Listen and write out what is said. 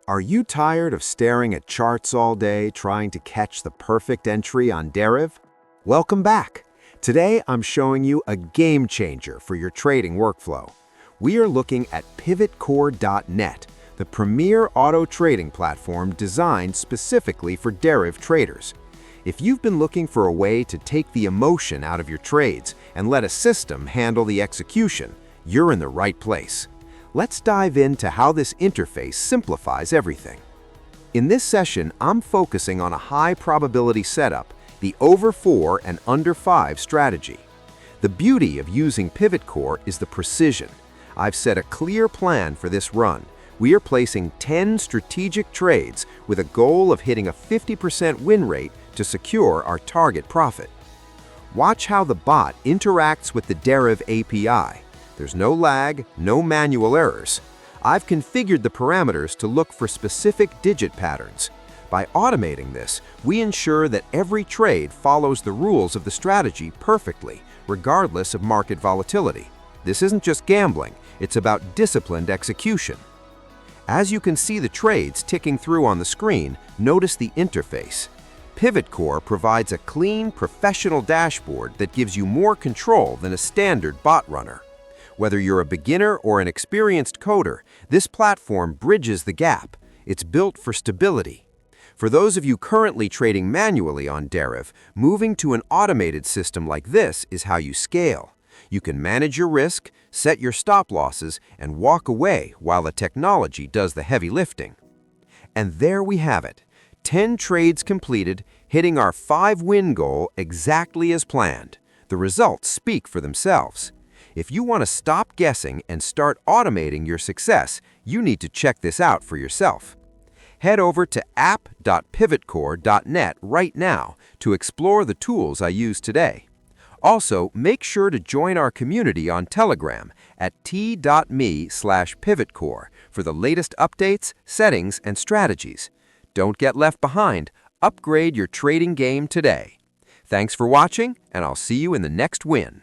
Are you tired of staring at charts all day trying to catch the perfect entry on Deriv? Welcome back. Today I'm showing you a game changer for your trading workflow. We are looking at PivotCore.net, the premier auto trading platform designed specifically for Deriv traders. If you've been looking for a way to take the emotion out of your trades and let a system handle the execution, you're in the right place. Let's dive into how this interface simplifies everything. In this session, I'm focusing on a high probability setup, the over 4 and under 5 strategy. The beauty of using PivotCore is the precision. I've set a clear plan for this run. We are placing 10 strategic trades with a goal of hitting a 50% win rate to secure our target profit. Watch how the bot interacts with the Deriv API. There's no lag, no manual errors. I've configured the parameters to look for specific digit patterns. By automating this, we ensure that every trade follows the rules of the strategy perfectly, regardless of market volatility. This isn't just gambling, it's about disciplined execution. As you can see the trades ticking through on the screen, notice the interface. PivotCore provides a clean, professional dashboard that gives you more control than a standard bot runner. Whether you're a beginner or an experienced coder, this platform bridges the gap. It's built for stability. For those of you currently trading manually on Deriv, moving to an automated system like this is how you scale. You can manage your risk, set your stop losses, and walk away while the technology does the heavy lifting. And there we have it. 10 trades completed, hitting our 5-win goal exactly as planned. The results speak for themselves. If you want to stop guessing and start automating your success, you need to check this out for yourself. Head over to app.pivotcore.net right now to explore the tools I used today. Also, make sure to join our community on Telegram at t.me/pivotcore for the latest updates, settings, and strategies. Don't get left behind. Upgrade your trading game today. Thanks for watching, and I'll see you in the next win.